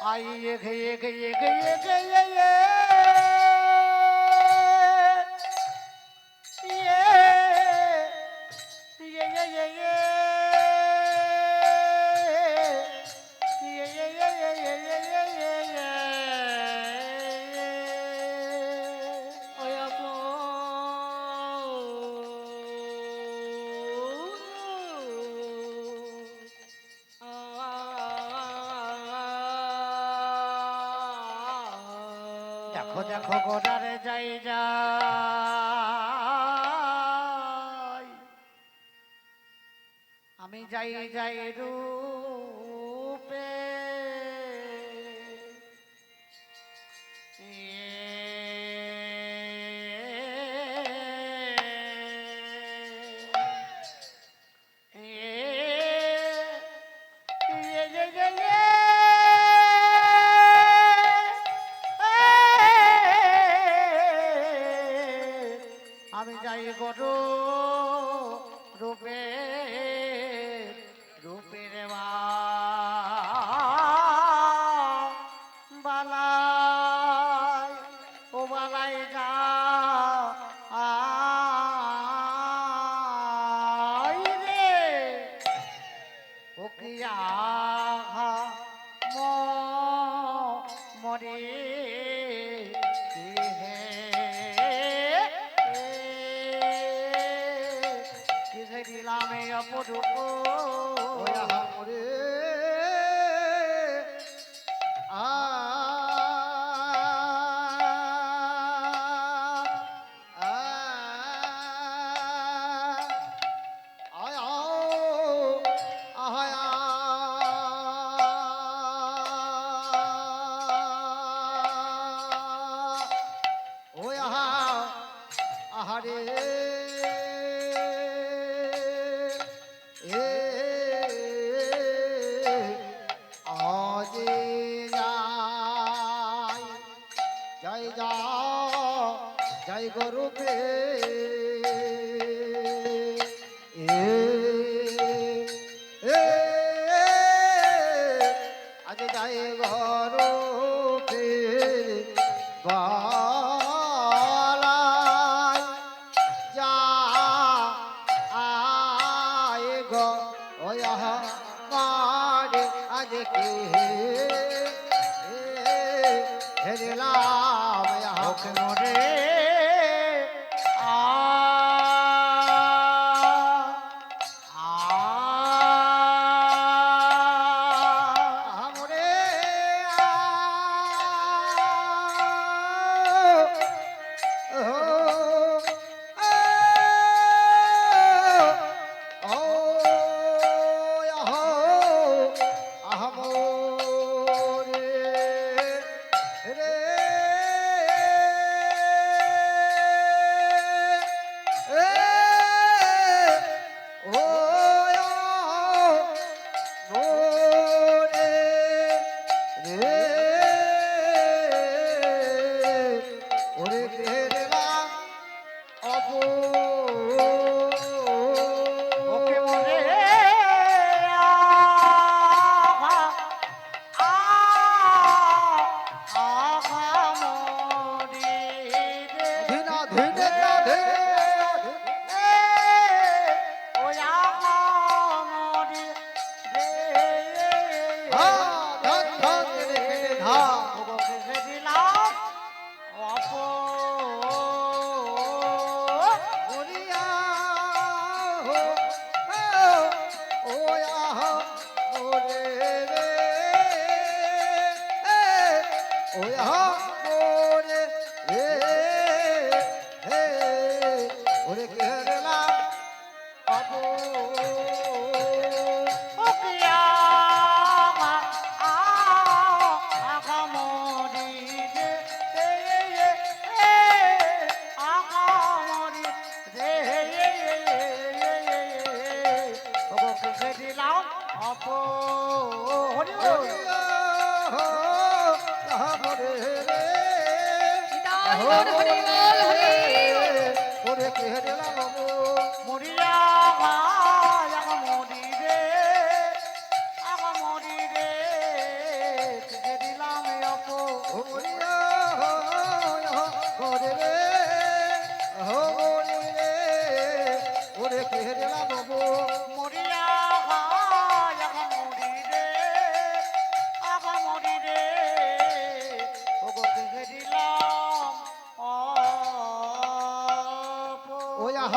আইয়ে গিয়ে গিয়ে গিয়ে গিয়ে দেখো দেখো গোটারে যাই যাই আমি যাই যাই রূপে আমি যাই গরু রূপে রূপের বালাই ও বালাই যা রে ও কিয়া মরে দিলামে অপরূপ আহারে জয় গরুপে আজ জয় গরুপে বালাই যা আয় গো মারে আজ কে হেরলাম ওকে মরে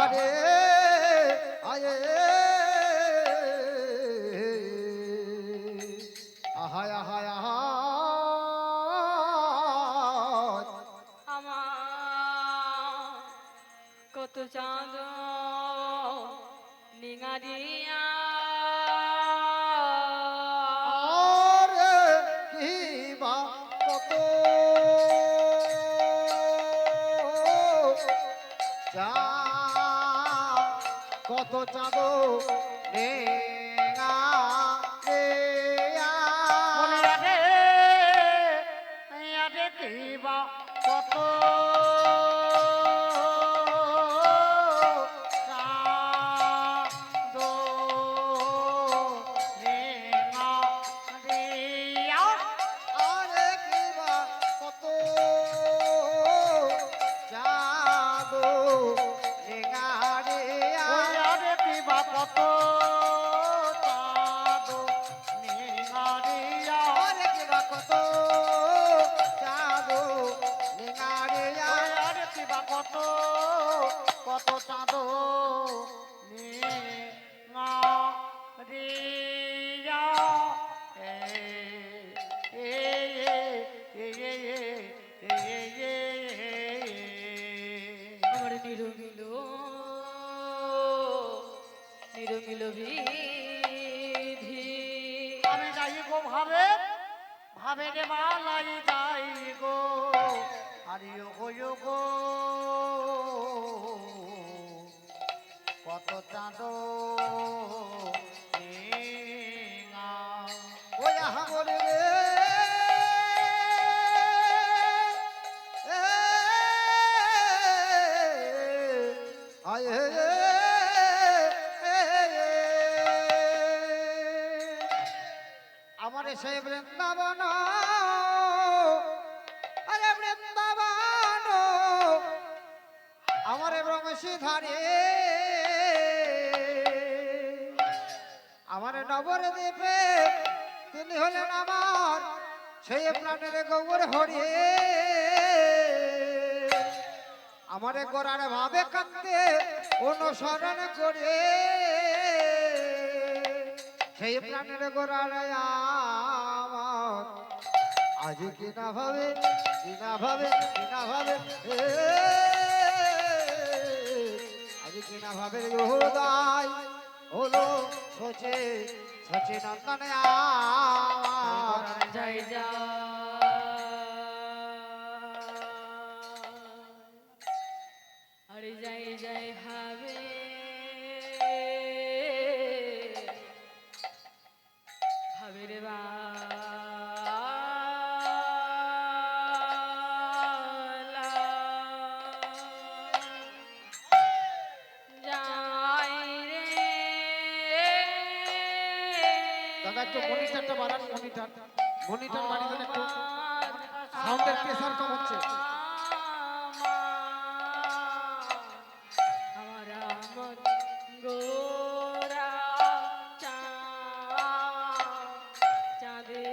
আহারে আয়ে আহায় আহায় আহায় আমার কত চাঁদ নিঙারিয়া আরে কি বা কত চা কত চাঁদ নেঙা রে মনে আছে আরে কিবা কত চাঁদো নেঙা দিয়া। আরে কি বা কত চাঁদ নেঙা রে ওই আরে কিবা কত চাঁদো নেঙা দিয়া। আরে কি বা কত চাঁদ নেঙা রে ওই আরে কিবা কত কত চাঁদো নেঙা দিয়া। এ এ এ এ এ এ আমার নিরমিল নিরমিল বিধি আমি যাই গো ভাবে ভাবে রে মালাই যাই গো আরিও গো গো কত চাঁদ ওই আহামর রে আয়ে আমার সেই বৃন্দাবন আরে বৃন্দাবন আমার বংশী ধারে আমার নবর দ্বীপে তিনি হলেন আমার সেই প্রাণের গৌর হরি আমারে গোড়ার ভাবে কাঁদতে অনুসরণ করে সেই প্রাণের গোড়ার আমার আজ কিনা ভাবে কিনা ভাবে কিনা ভাবে আজ কিনা ভাবে হৃদয় হলো সোচে সোচে নন্দনে আমার যাই যা আরে যাই যাই ভাবে ভাবে রে বালা যাই রে দাদা একটু মনিটরটা বাড়ান মনিটর মনিটর বাড়িয়ে দেন একটু সাউন্ডের প্রেসার কম হচ্ছে আমার আমার গোরা চাঁদে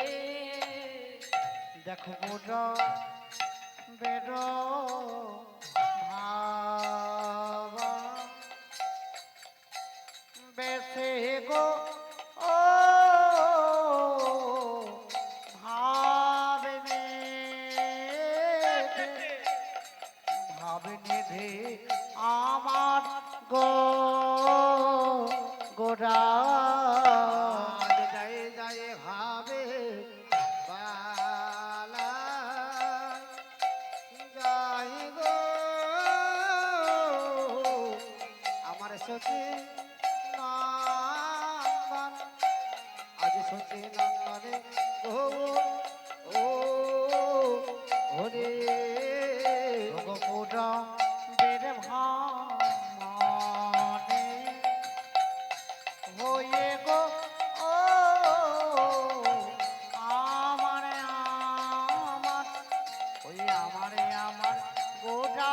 দেখো মোরা বেরো ভাবা বেশে গো ও ভাবনে ভাবনে ধে আমার গো গোরা আজ যায় যায় ভাবে বালা যাই গো আমার সচি নন্দন আজ সচি নন্দনে গো ও হরে গোপুরা বের ভানে হয়ে গো ও আমারে আমার ওই আমারে আমার গোটা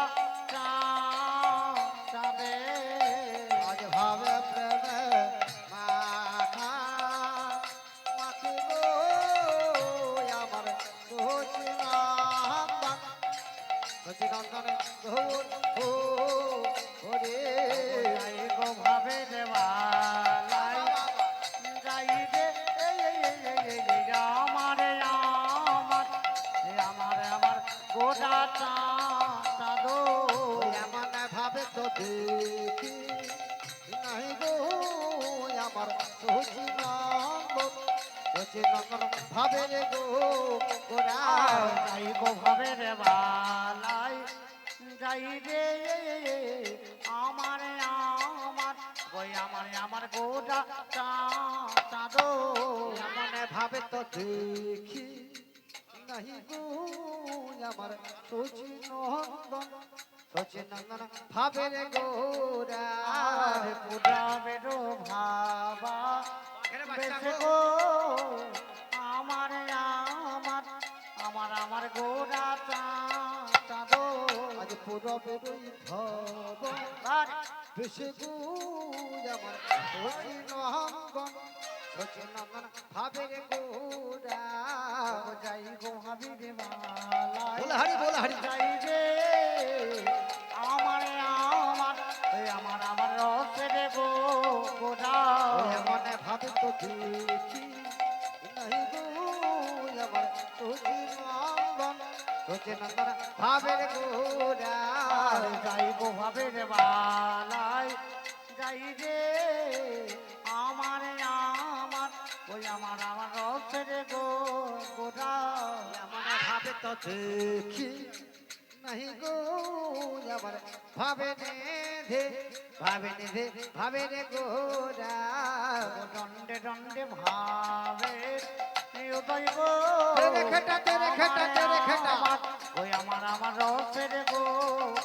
চাঁদে আজ ভাবে প্রেমে মাখা মাখি গো গোটা চাঁদো এমন ভাবে তো দেখি নাই গো আমার সচিনন্দন সচিনন্দন ভাবে রে গো গোরা যাই গো ভাবে রে বালাই যাই রে আমার ওই আমার গোটা চাঁদো এমন ভাবে তো দেখি নাহি গো আমার সচিনন্দন সচিনন্দন ভাবে রে গোরা আর পুরাবেরো ভাবা বেশে গো আমার গোটা চাঁদো আজ পুরো বেরোই ভব বেশি গো আমার সচিনন্দন সচিনন্দন ভাবে রে গোরা যাই গো ভাবি রে মালাই বল হারি বল হারি যাই রে আমার রসের গো গোটা এমন ভাবে তো দেখি নাই গো আমার সচিনন্দন সচিনন্দন ভাবে রে গোরা আর যাই গো ভাবে রে বালাই যাই রে আমার রসের গো গোটা এমন ভাবে তো দেখি নাই গো আমার ভাবে নেধে ভাবে রে গোরা দণ্ডে দণ্ডে ভাবে উদয় গো তেরে খেটা ওই আমার রসের গো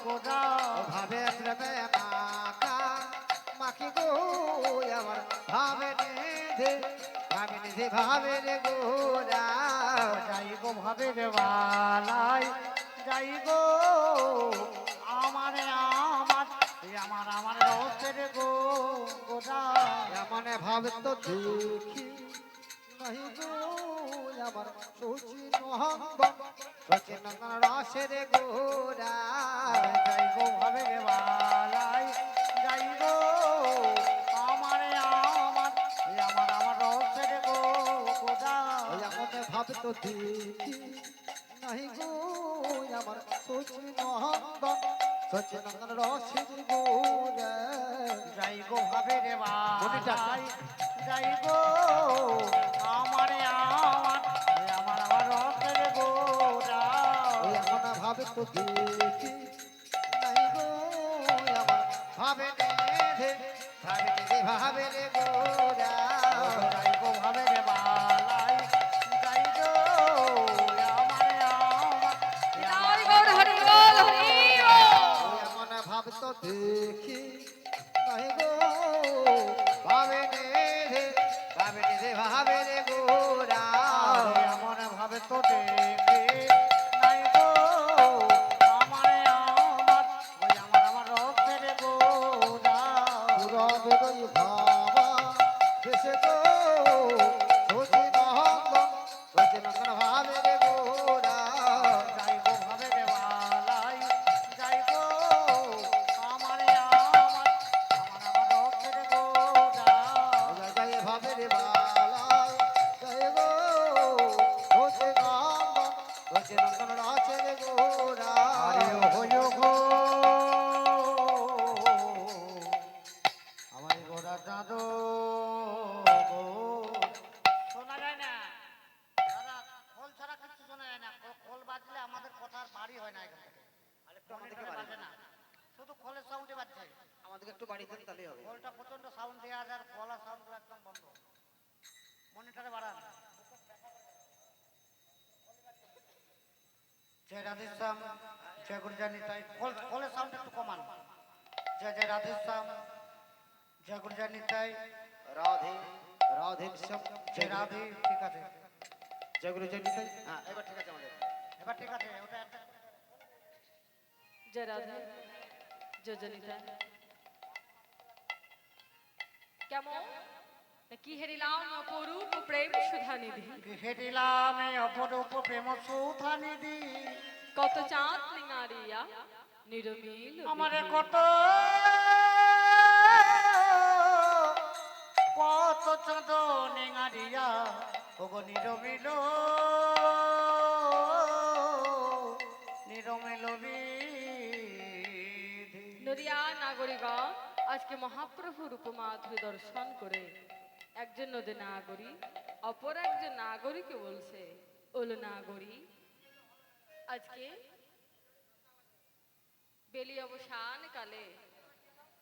গোটা ভাবে প্রেমে মাকা মাখি গো আমার ভাবে নেধে ভাবে রে গোরা যাই গো ভাবে রে বালাই যাই গো আমার রসের গো গোটা এমন ভাবে তো দেখি নাই গো আমার সচিনন্দন সচিনন্দন রসের গোরা যাই গো ভাবে রে বালাই যাই গো আমার রসের গো গোটা এমন ভাবে তো দেখি নাই গো আমার সচিনন্দন সচিনন্দন রসের গোরা যাই গো ভাবে রে মনিটা। বালাই যাই গো আমার রসের গোটা এমন ভাবে তো দেখি নাই গো আমার ভাবে নেধে ভাবে রে গোরা যাই গো ভাবে রে বালাই যাই গো হরি গৌর হরি বল হরি বল। এমন ভাব তো দেখি নাই গো ভাবে নেধে ভাবে রে গোরা এমন ভাবে তো দেখে নাই গো আমার রসের গোটা পুরা বেদই ভাবা দেশে গো সচিনন্দন ভাবে রে গোরা যাই গো ভাবে রে বালাই যাই গো আমার রসের গোটা জয় ভাবে রে বালাই জয় গো সচিনন্দন রাছে রে গোরা আরে হইল গো আমার গোড়া চাঁদো গো শোনা যায় না দাদা খোল ছাড়া কিছু শোনা যায় না খোল বাজলে আমাদের কথার বাড়ি হয় না এখান থেকে মনিটরে বাজে না শুধু খোলের সাউন্ডে বাজছে আমাদেরকে একটু বাড়ি দেন তাহলেই হবে খোলটা প্রচন্ড সাউন্ড দেওয়া যায় আর গলার সাউন্ডগুলো একদম বন্ধ মনিটরে বাড়ান জয় রাধেশ্যাম জয় গুরুজানি তাই খোলের সাউন্ড একটু কমান জয় জয় রাধেশ্যাম জয় গুরুজানি তাই রাধে রাধে সব জয় রাধে ঠিক আছে জয় গুরু জয় নিতাই হ্যাঁ এবার ঠিক আছে আমাদের এবার ঠিক আছে ওটা একটা জয় রাধে জয় জনিতা। কেমন কি হেরিলাম অপরূপ প্রেম সুধা নিধি গৃহে দিলাম এই অপরূপ প্রেম সুধা নিধি কত চাঁদ লিঙারিয়া নিরমিল আমারে বিধি। কত চাঁদ নেঙারিয়া ওগো নিরমিল দরিয়া নাগরিকগণ আজকে মহাপ্রভুর উপমাধুরী দর্শন করে একজন নদী নাগরিক অপর একজন নাগরিককে বলছে, ওলো নাগরিক, আজকে বেলি অবসান কালে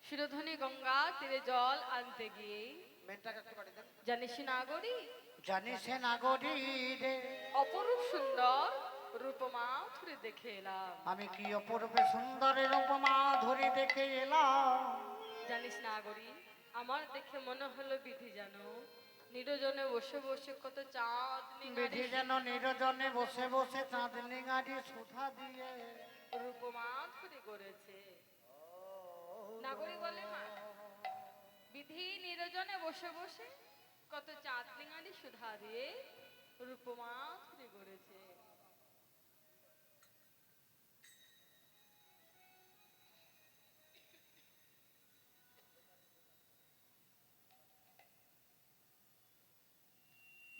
সুরধনী গঙ্গা তীরে জল আনতে গিয়ে মেনটাকে একটু বাড়ি দেন। জানিস নাগরিক, জানিস নাগরি রে, অপরূপ সুন্দর রূপমাধুরী দেখে এলাম। আমি কি অপরূপে সুন্দরের উপমা ধরে দেখে এলাম। জানিস নাগরিক, আমার দেখে মনে হলো বিধি জানো নিরজনে বসে বসে কত চাঁদ বিধি যেন নিরজনে বসে বসে চাঁদনি গাড়ি সুধা দিয়ে রূপমাধুরী করেছে। নাগরিক বলে, মা, বিধি নিরজনে বসে বসে কত চাঁদ লিঙানি সুধা দিয়ে রূপমাধুরী করেছে।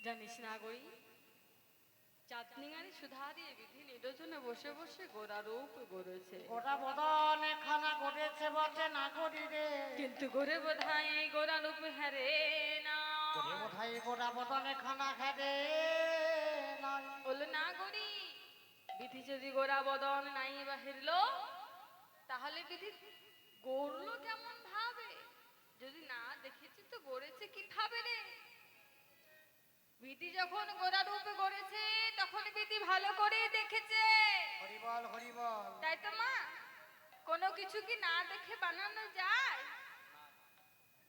জানিস নাগরিক, চাঁদনিঙানি সুধা দিয়ে বিধি নিরজনে বসে বসে গোরা রূপ গড়েছে। গোটা বদনে খানা গড়েছে বটে নাগরি রে, কিন্তু গোরে বোধাই গোরা রূপ হারে না। গোরে বোধহয় গোটা বদনে খানা খেতে নাই। বললো নাগরিক, বিধি যদি গোরা বদন নাই বাহিরলো, তাহলে বিধি গড়লো কেমন ভাবে? যদি না দেখেছি তো গড়েছে কি ভাবে রে? বিধি যখন গোরা রূপে গড়েছে তখন বিধি ভালো করে দেখেছে, হরিবল হরিবল। তাই তো মা, কোনো কিছু কি না দেখে বানানো যায়?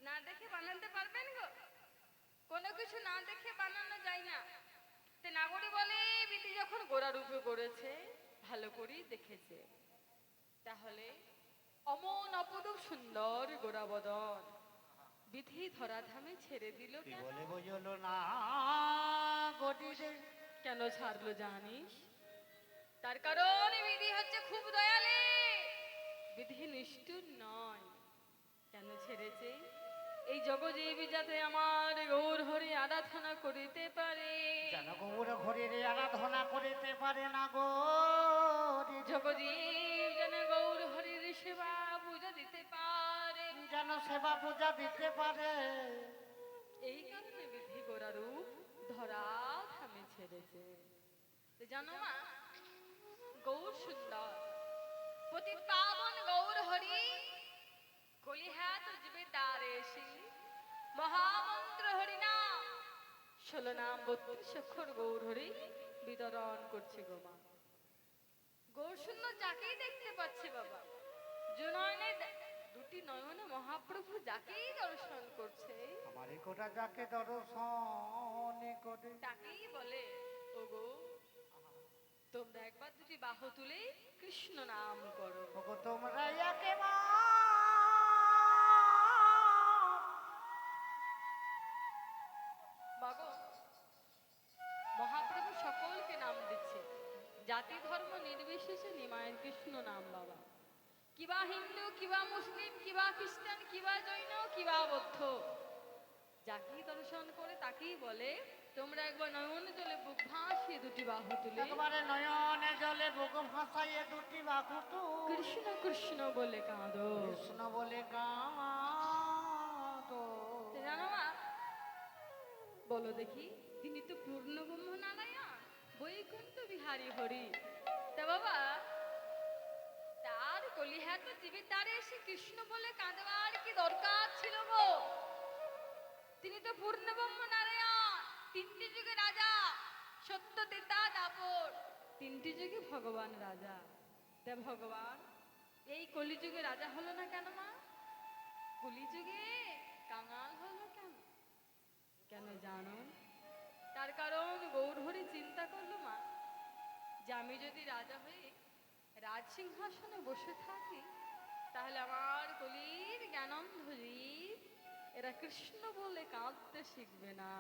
না দেখে বানাতে পারবেন গো? কোনো কিছু না দেখে বানানো যায় না। তে নাগরিক বলে, বিধি যখন গোরা রূপে গড়েছে ভালো করেই দেখেছে, তাহলে অমন অপরূপ সুন্দর গোরা বদন বিধি ধরাধামে ছেড়ে দিল কি কেন? বলে বুঝলো না গড়ি রে, কেন ছাড়লো জানিস? তার কারণ বিধি হচ্ছে খুব দয়ালে, বিধি নিষ্ঠুর নয়। কেন ছেড়েছে? এই জগজীবী যাতে আমার গৌর হরি আরাধনা করিতে পারে, যেন গৌর হরিরে আরাধনা করিতে পারে না গরি, জগজীব যেন গৌর হরির সেবা পূজা দিতে পারে। যেন সেবা পূজা দিতে পারে। এই কারণে বিধি গোরা রূপ ধরা থামে ছেড়েছে। তো জানো মা, গৌর সুন্দর পতি পাবন গৌর হরি কলিহাত জীবে দ্বারে এসে মহামন্ত্র হরি নাম 16 নাম 32 অক্ষর গৌর হরি বিতরণ করছে গো মা। গৌর সুন্দর যাকেই দেখতে পাচ্ছে বাবা, যে নয়নে দুটি নয়নে মহাপ্রভু যাকেই দর্শন করছে আমার এই গোটা যাকে দর্শন করে, তাকেই বলে, ওগো তোমরা একবার দুটি বাহু তুলে কৃষ্ণ নাম করো। ওগো তোমরা একে মাগো, মহাপ্রভু সকলকে নাম দিচ্ছে, জাতি ধর্ম নির্বিশেষে নিমায়ের কৃষ্ণ নাম বাবা। কিবা হিন্দু, কিবা মুসলিম, কিবা খ্রিস্টান, কিবা জৈন, কিবা বৌদ্ধ, যাকেই দর্শন করে তাকেই বলে তোমরা একবার নয়ন জলে বুক ভাসিয়ে দুটি বাহু তুলে একবারে নয়নে জলে বুক ভাসাইয়ে দুটি বাহু তুলে কৃষ্ণ কৃষ্ণ বলে কাঁদো। কৃষ্ণ বলে কাঁদো। তো জানো মা, বলো দেখি, তিনি তো পূর্ণ ব্রহ্ম নারায়ণ বৈকুণ্ঠ বিহারী হরি। তা বাবা, তার কলিহাত জীবের দ্বারে এসে কৃষ্ণ বলে কাঁদবার কি দরকার ছিল গো? তিনি তো পূর্ণ ব্রহ্ম নারায়ণ, তিনটি যুগে রাজা, সত্য তেতা দাপর, তিনটি যুগে ভগবান রাজা। তা ভগবান এই কলিযুগে রাজা হলো না কেন মা? কলিযুগে কাঙাল হলো কেন? কেন জানো? তার কারণ গৌর হরি চিন্তা করলো মা, যে আমি যদি রাজা হয়ে রাজ সিংহাসনে বসে থাকি, তাহলে আমার কলির জ্ঞানন্ধ জীব এরা কৃষ্ণ বলে কাঁদতে শিখবে না।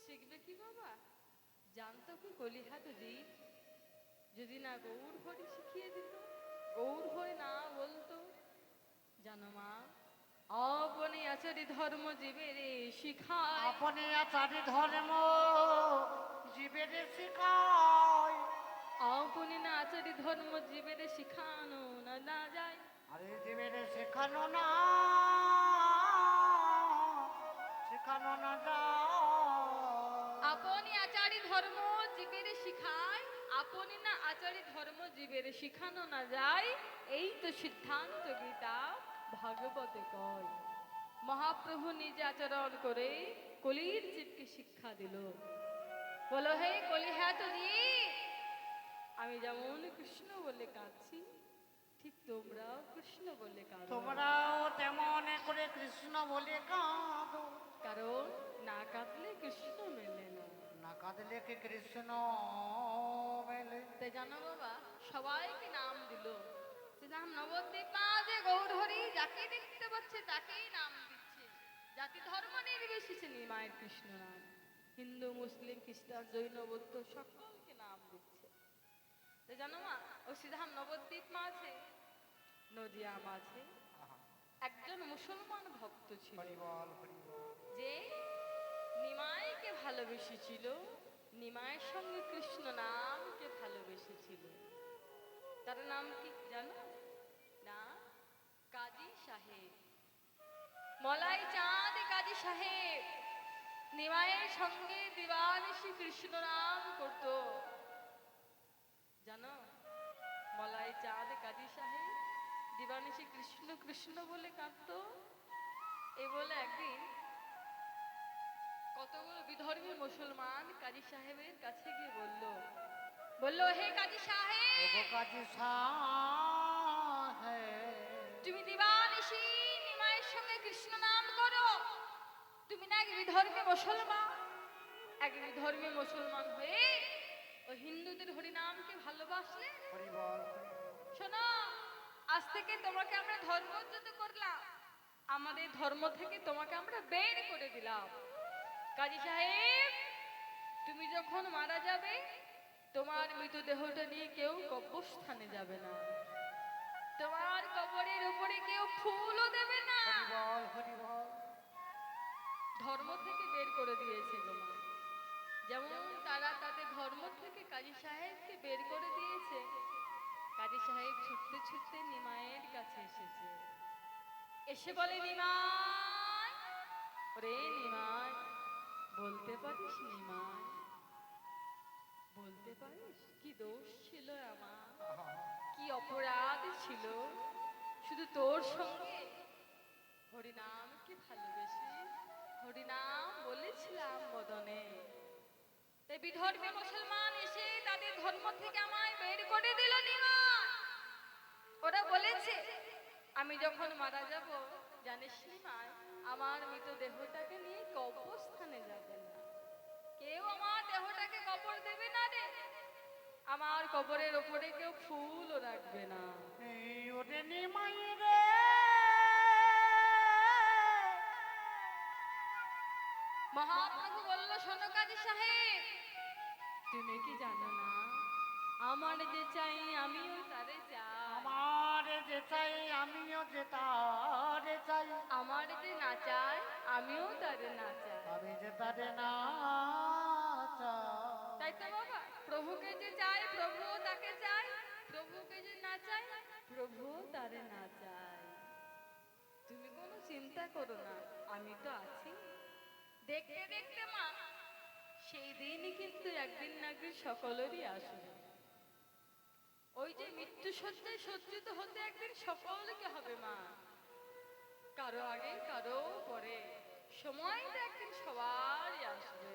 শিখবে কি বাবা? জানতো কি কলিহাত জীব যদি না গৌর হরি শিখিয়ে দিত, গৌর হরি না বলতো, জানো মা, আপনি আচারি ধর্ম জীবের শিখায়, আপনি আচারি ধর্ম জীবের শিখায়, আপনি না আচারি ধর্ম জীবের শিখানো না না যায়, আপনি না আচারি ধর্ম জীবের শিখানো না যায়, এই তো সিদ্ধান্ত গীতা ভাগবতে কয়। মহাপ্রভু নিজে আচরণ করে কলির জীবকে শিক্ষা দিল। বলো হে কলি, হ্যাঁ তো জীব, আমি যেমন কৃষ্ণ বলে কাঁদছি, ঠিক তোমরাও কৃষ্ণ বলে কাঁদো। তোমরাও তেমন করে কৃষ্ণ বলে কাঁদো। কারণ না কাঁদলে কৃষ্ণ মেলে না। না কাঁদলে কি কৃষ্ণ মেলে? তাই জানো বাবা, সবাইকে নাম দিল। সে নাম নবদ্বীপ মা যে গৌরহরি, যাকে দেখতে পাচ্ছে তাকেই নাম দিচ্ছে। জাতি ধর্ম নির্বিশেষে নিমায়ের কৃষ্ণ নাম। হিন্দু, মুসলিম, খ্রিস্টান, জৈন, বৌদ্ধ সকলকে নাম দিচ্ছে। তাই জানো মা, ও শ্রীধাম নবদ্বীপ মা আছে, নদিয়া মাঝে একজন মুসলমান ভক্ত ছিল, হরিবল হরিবল। যে নিমাইকে ভালোবেসেছিল, নিমাইয়ের সঙ্গে কৃষ্ণ নামকে ভালোবেসেছিল। তার নাম কি জানো না? কাজী সাহেব, মলাই চাঁদ কাজী সাহেব। নিমাইয়ের সঙ্গে দিবানিশি কৃষ্ণ নাম করত। জানো, মলাই চাঁদ কাজী সাহেব দিবানিশি কৃষ্ণ কৃষ্ণ বলে কাঁদত। এই বলে একদিন কতগুলো বিধর্মী মুসলমান কাজী সাহেবের কাছে গিয়ে বলল, হে কাজী সাহেব, ওগো কাজী সাহেব, তুমি দিবানিশি নিমাইয়ের সঙ্গে কৃষ্ণ নাম করো। তুমি না এক বিধর্মী মুসলমান, এক বিধর্মী মুসলমান হয়ে ওই হিন্দুদের হরিনামকে ভালোবাসলে। হরিবল শোনো, আজ থেকে তোমাকে আমরা ধর্মচ্যুত করলাম, আমাদের ধর্ম থেকে তোমাকে আমরা বের করে দিলাম। কাজী সাহেব, তুমি যখন মারা যাবে, তোমার মৃতদেহটা নিয়ে কেউ কবরস্থানে যাবে না, তোমার কবরের উপরে কেউ ফুলও দেবে না। হরিবল হরিবল। ধর্ম থেকে বের করে দিয়েছে গো মা। যেমন তারা তাদের ধর্ম থেকে কাজী সাহেবকে বের করে দিয়েছে, কাজী সাহেব ছুটতে ছুটতে নিমাইয়ের কাছে এসেছে। এসে বলে, নিমাই, ওরে নিমাই, বলতে পারিস নিমাই, বলতে পারিস কি দোষ ছিল আমার, কি অপরাধ ছিল, শুধু তোর সঙ্গে হরিনামকে ভালোবেসে হরিনাম বলেছিলাম বদনে। তাই বিধর্মী মুসলমান এসে তাদের ধর্ম থেকে আমায় বের করে দিল নিমাই। ওরা বলেছে আমি যখন মারা যাব, জানিস নিমাই, আমার মৃত দেহটাকে নিয়ে কবরস্থানে যাবে না, কেউ আমার দেহটাকে কবর দেবে না রে, আমার কবরের ওপরে কেউ ফুলও রাখবে না। এই ওরে নিমাই রে, মহাপ্রভু বলল, শোনো কাজী সাহেব, তুমি কি জানো না, আমার যে চাই আমিও তারে চাই, আমার যে চাই আমিও যে তারে চাই, আমার যে না চাই আমিও তারে না চাই। আমি যে তারে না চাই। তাই তো বাবা, প্রভুকে যে চাই প্রভুও তাকে চাই, প্রভুকে যে না চাই প্রভুও তারে না চাই। তুমি কোনো চিন্তা করো না, আমি তো আছি। দেখতে দেখতে মা, সেই দিনই কিন্তু একদিন না একদিন সকলেরই আসবে। ওই যে মৃত্যু সজ্জায় সজ্জিত হতে একদিন সকলকে হবে মা, কারো আগে কারো পরে, সময় তো একদিন সবারই আসবে।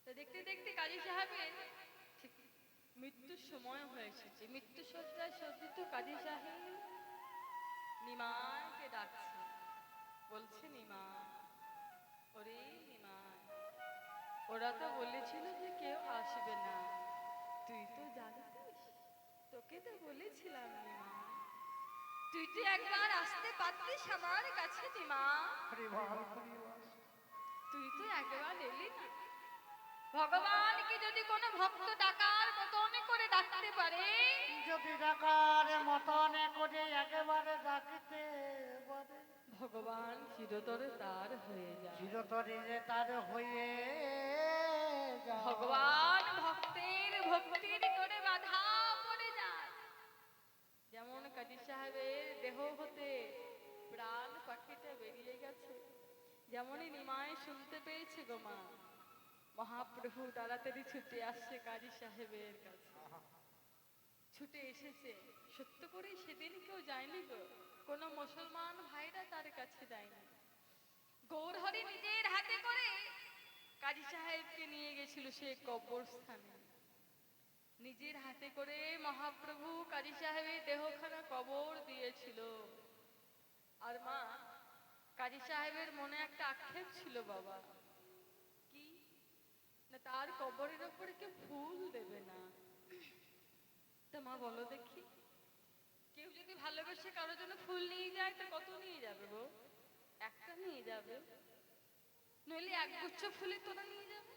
তো দেখতে দেখতে কাজী সাহেবের ঠিক মৃত্যুর সময় হয়ে এসেছে। মৃত্যু সজ্জায় সজ্জিত কাজী সাহেব নিমাইকে ডাকছে, বলছে, নিমাই, ওরে নিমাই, ওরা তো বলেছিল যে কেউ আসবে না, তুই তো জানিস, তোকে তো বলেছিলাম নিমাই, তুই তো একবার আসতে পারতিস আমার কাছে নিমাই, হরিবল হরিবল। তুই তো একবার এলি না। ভগবানকে যদি কোনো ভক্ত ডাকার মতনে করে ডাকতে পারে, যদি ডাকার মতনে করে একেবারে ডাকিতে পারে, ভগবান চিরতরে তার হয়ে যায়। চিরতরে যে তার হয়ে যায়। ভগবান ভক্তের ভক্তির করে বাধা পড়ে যায়। যেমন কাজী সাহেবের দেহ হতে প্রাণ পাখিটা বেরিয়ে গেছে, যেমনই নিমাই শুনতে পেয়েছে গো মা, মহাপ্রভু তাড়াতাড়ি ছুটে আসছে কাজী সাহেবের কাছে। ছুটে এসেছে, সত্য করে সেদিন কেউ যায়নি গো, কোনো মুসলমান ভাইরা তার কাছে যায়নি। গৌরহরি নিজের হাতে করে কাজী সাহেবকে নিয়ে গেছিল সে কবরস্থানে। নিজের হাতে করে মহাপ্রভু কাজী সাহেবের দেহখানা কবর দিয়েছিল। আর মা, কাজী সাহেবের মনে একটা আক্ষেপ ছিল বাবা, কি না তার কবরের ওপরে কেউ ফুল দেবে না। তা মা বলো দেখি, কেউ যদি ভালোবেসে কারো জন্য ফুল নিয়ে যায় তা কত নিয়ে যাবে গো? একটা নিয়ে যাবে, নইলে এক গুচ্ছ ফুলের তোরা নিয়ে যাবে,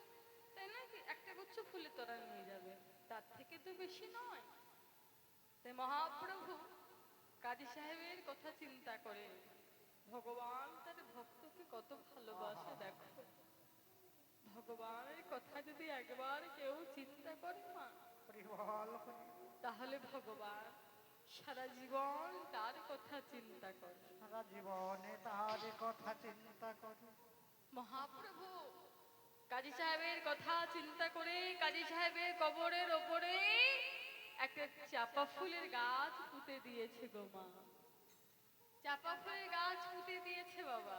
তাই না? কি একটা গুচ্ছ ফুলের তোরা নিয়ে যাবে, তার থেকে তো বেশি নয়। তাই মহাপ্রভু কাজী সাহেবের কথা চিন্তা করে, ভগবান তার ভক্তকে কত ভালোবাসে দেখো। ভগবানের কথা যদি একবার কেউ চিন্তা করে মা, তাহলে ভগবান সারা জীবন তার কথা চিন্তা করে। সারা জীবনে তার কথা চিন্তা করে। মহাপ্রভু কাজী সাহেবের কথা চিন্তা করে কাজী সাহেবের কবরের ওপরে একটা চাপা ফুলের গাছ পুঁতে দিয়েছে গো মা। চাপা ফুলের গাছ পুঁতে দিয়েছে বাবা।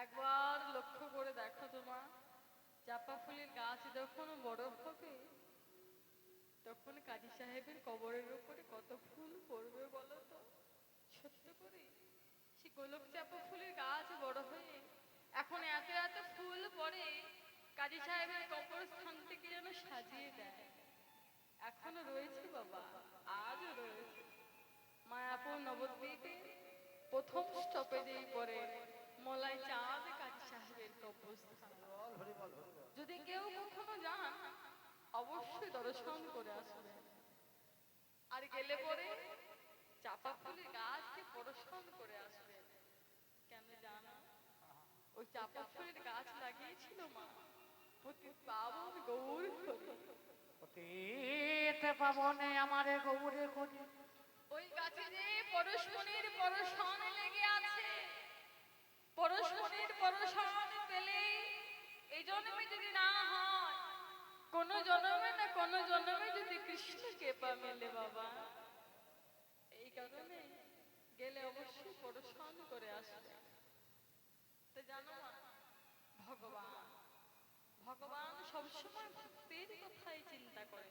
একবার লক্ষ্য করে দেখো তো মা, চাপা ফুলের গাছ যখন বড় হবে তখন কাজী সাহেবের কবরের উপরে কত ফুল পড়বে বলো তো? সত্য করে সে গোলক চাপা ফুলের গাছ বড় হয়ে এখন এত এত ফুল পড়ে, কাজী সাহেবের কবরস্থান থেকে যেন সাজিয়ে দেয়। এখনো রয়েছে বাবা, আজও রয়েছে। মায়াপুর নবদ্বীপে প্রথম স্টপেজেই পড়ে মলাই চাঁদ কাজী সাহেবের কবরস্থান। যদি কেউ কখনো যান অবশ্যই দর্শন করে আসবেন। আর গেলে পরে চাপা ফুলের গাছকে দর্শন করে আসবেন। কেন জানো? ওই চাপা ফুলের গাছ লাগিয়েছিল মা পতি পাবন গৌর হরি। অতীত পাবনে আমারে গৌরে করি। ওই গাছে যে পরশমণির পরশন লেগে আছে, পরশমণির পরশন পেলে এই জন্মে যদি না হয়, কোন জন্মে না কোন জন্মে যদি কৃষ্ণ কৃপা মেলে বাবা। এই কারণে গেলে অবশ্যই পরশন করে আসবে। তো জানো মা, ভগবান ভগবান সবসময় ভক্তের কথাই চিন্তা করে।